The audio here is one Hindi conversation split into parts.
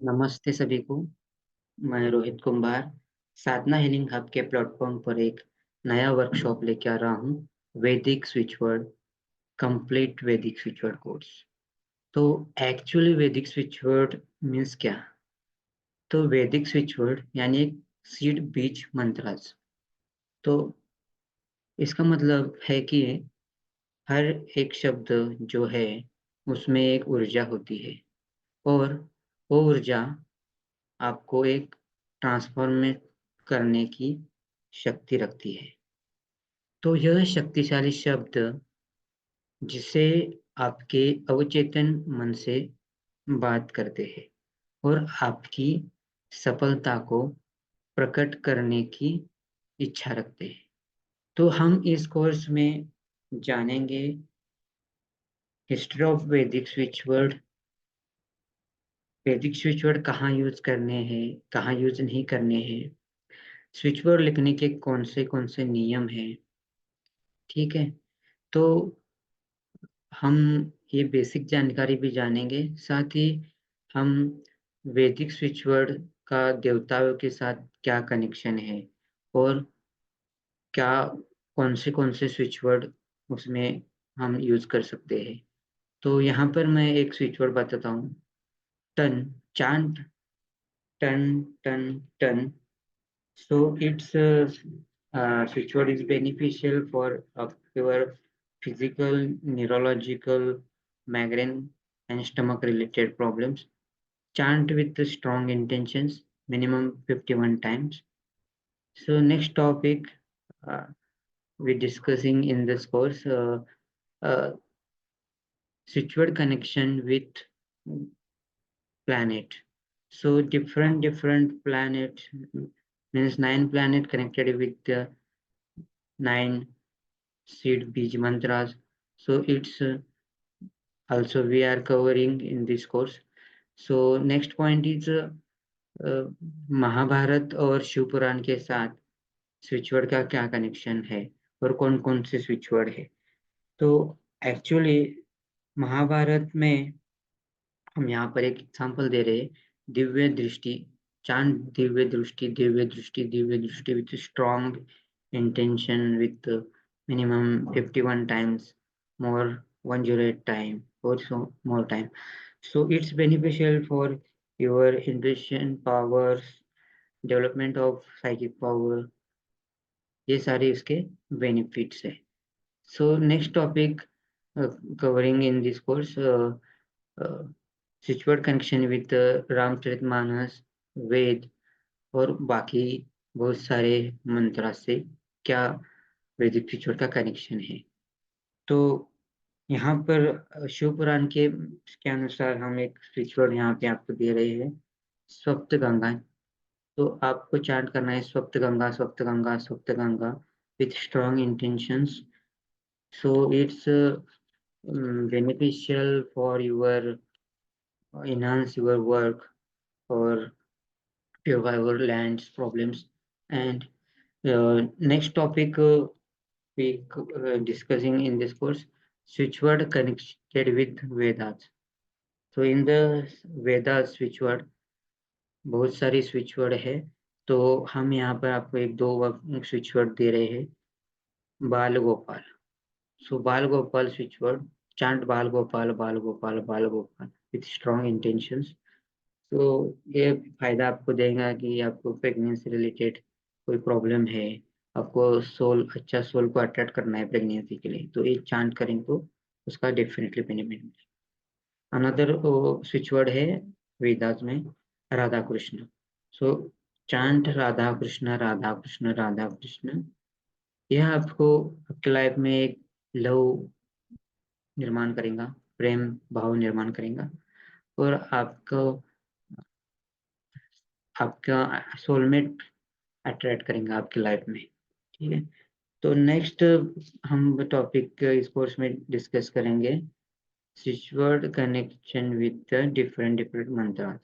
नमस्ते सभी को। मैं रोहित कुंभार साधना हीलिंग हब के प्लेटफॉर्म पर एक नया वर्कशॉप लेके आ रहा हूँ। वैदिक स्विचवर्ड, कंप्लीट वैदिक स्विचवर्ड कोर्स। तो एक्चुअली वैदिक स्विचवर्ड मीन्स क्या? तो वैदिक स्विचवर्ड यानी एक सीड बीज मंत्रास। तो इसका मतलब है कि हर एक शब्द जो है उसमें एक ऊर्जा होती है, और वो ऊर्जा आपको एक ट्रांसफॉर्मेट करने की शक्ति रखती है। तो यह शक्तिशाली शब्द जिसे आपके अवचेतन मन से बात करते हैं और आपकी सफलता को प्रकट करने की इच्छा रखते हैं। तो हम इस कोर्स में जानेंगे हिस्ट्री ऑफ वैदिक स्विचवर्ड, वैदिक स्विचवर्ड कहाँ यूज करने हैं, कहाँ यूज नहीं करने हैं, स्विचवर्ड लिखने के कौन से नियम हैं। ठीक है। तो हम ये बेसिक जानकारी भी जानेंगे, साथ ही हम वैदिक स्विचवर्ड का देवताओं के साथ क्या कनेक्शन है, और क्या कौन से स्विचवर्ड उसमें हम यूज कर सकते हैं। तो यहाँ पर मैं एक स्विचवर्ड बताता हूँ। टन, चांट, टन, टन, टन। So its switchword is beneficial for your physical, neurological, migraine, and stomach-related problems. Chant with strong intentions, minimum 51 times. So next topic uh, we're discussing in this course, uh, switchword connection with planet. So different planet means 9 planet connected with the 9 seed beach mantras. So it's also we are covering in this course. So next point is uh, Mahabharata और शिव पुराण के साथ स्विचवर्ड का क्या कनेक्शन है, और कौन कौन से स्विचवर्ड है। तो एक्चुअली महाभारत में हम यहाँ पर एक एग्जाम्पल दे रहे हैं। दिव्य दृष्टि, चांद दिव्य दृष्टि, दिव्य दृष्टि, दिव्य दृष्टि with strong intention with minimum 51 times, more 108 time, or so more time. So it's beneficial for your intuition powers, development of psychic power. ये सारे इसके benefits है। So next topic covering in this course, uh, Switchword connection with Ramcharitmanas, वेद और बाकी बहुत सारे मंत्रा से क्या वैदिक स्विचवर्ड का कनेक्शन है। तो यहाँ पर शिव पुराण के अनुसार हम एक स्विचवर्ड यहाँ पे आपको दे रहे हैं, सप्त गंगा। तो आपको चांट करना है सप्त गंगा, सप्त गंगा, सप्त Ganga with strong intentions. So it's beneficial for your enhance your work or purify your lands problems. And next topic we discussing in this course, switchword connected with Vedas. So in the Vedas switchword बहुत सारी स्विचवर्ड है। तो हम यहाँ पर आपको एक दो स्विचवर्ड दे रहे हैं। बाल गोपाल। सो बाल गोपाल स्विचवर्ड, चांट बाल गोपाल, बाल गोपाल, बाल गोपाल विथ स्ट्रॉन्ग इंटेंशंस। तो ये फायदा आपको देगा कि आपको प्रेगनेंसी रिलेटेड कोई प्रॉब्लम है, आपको सोल अच्छा सोल को अट्रैक्ट करना है प्रेगनेंसी के लिए, तो ये चांट करें तो उसका डेफिनेटली बेनिफिट मिलेगा। अनदर स्विच वर्ड है वेदास में, राधा कृष्ण। सो चांट राधा कृष्ण, राधा कृष्ण, राधा कृष्ण। यह आपको आपके लाइफ में एक लव निर्माण करेगा, प्रेम भाव निर्माण करेगा, और आपको आपका सोलमेट अट्रैक्ट करेंगे आपकी लाइफ में। ठीक है। तो नेक्स्ट हम टॉपिक इस कोर्स में डिस्कस करेंगे switch word connection with different different मंत्र।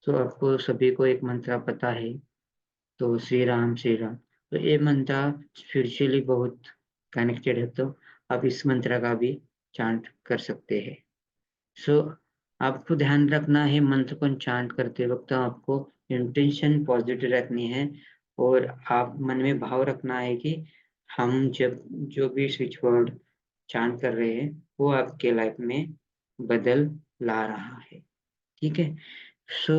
तो आपको सभी को एक मंत्र पता है, तो श्री राम श्री राम। तो ये मंत्र स्पिरिचुअली बहुत कनेक्टेड है, तो आप इस मंत्र का भी चांट कर सकते हैं। सो आपको ध्यान रखना है मंत्र को चांट करते वक्त आपको इंटेंशन पॉजिटिव रखनी है और आप मन में भाव रखना है कि हम जब जो भी स्विच वर्ड चांट कर रहे हैं वो आपके लाइफ में बदल ला रहा है। ठीक है। सो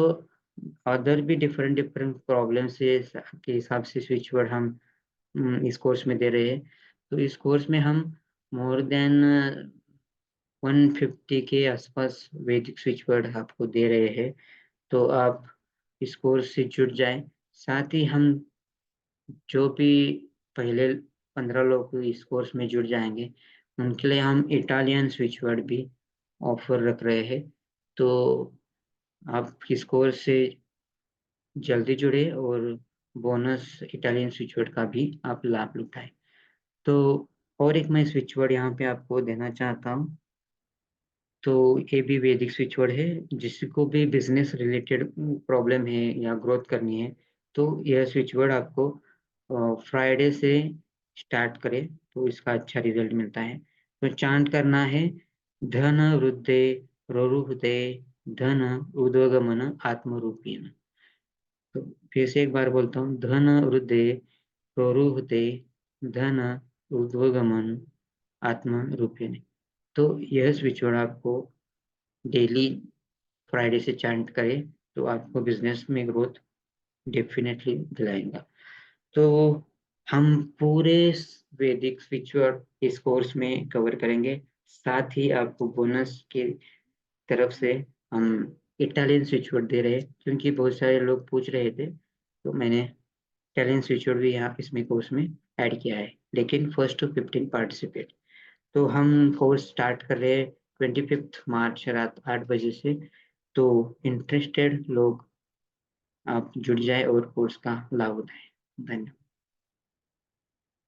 अदर भी डिफरेंट डिफरेंट प्रॉब्लम से के हिसाब से स्विच वर्ड हम इस कोर्स में दे रहे हैं। तो इस कोर्स में हम मोर देन 150 के आसपास वैदिक स्विच वर्ड आपको दे रहे हैं। तो आप इस कोर्स से जुड़ जाएं। साथ ही हम जो भी पहले 15 लोग इस कोर्स में जुड़ जाएंगे उनके लिए हम इटालियन स्विच वर्ड भी ऑफर रख रहे हैं। तो आप इस कोर्स से जल्दी जुड़े और बोनस इटालियन स्विच वर्ड का भी आप लाभ उठाएं। तो और एक मैं स्विच वर्ड यहाँ पे आपको देना चाहता हूँ। तो ये भी वैदिक स्विच वर्ड है, जिसको भी बिजनेस रिलेटेड प्रॉब्लम है या ग्रोथ करनी है, तो यह स्विच वर्ड आपको फ्राइडे से स्टार्ट करें तो इसका अच्छा रिजल्ट मिलता है। तो चांट करना है धन वृद्धे रोरुहते धन उद्वगमन आत्मरूपेण। तो फिर से एक बार बोलता हूँ, धन वृद्धे रोरुहते धन ऊर्ध्वगमन आत्मरूपेण। तो यह स्विच वर्ड आपको डेली फ्राइडे से चैंट करें तो आपको बिजनेस में ग्रोथ डेफिनेटली दिलाएगा। तो हम पूरे वैदिक स्विच वर्ड इस कोर्स में कवर करेंगे। साथ ही आपको बोनस की तरफ से हम इटालियन स्विच वर्ड दे रहे हैं, क्योंकि बहुत सारे लोग पूछ रहे थे तो मैंने इटालियन स्विच वर्ड भी यहाँ इसमें कोर्स में ऐड किया है। लेकिन फर्स्ट टू 15 पार्टिसिपेट। तो हम कोर्स स्टार्ट कर रहे हैं 25 मार्च रात 8 बजे से। तो इंटरेस्टेड लोग आप जुड़ जाए और कोर्स का लाभ उठाएं। धन्यवाद।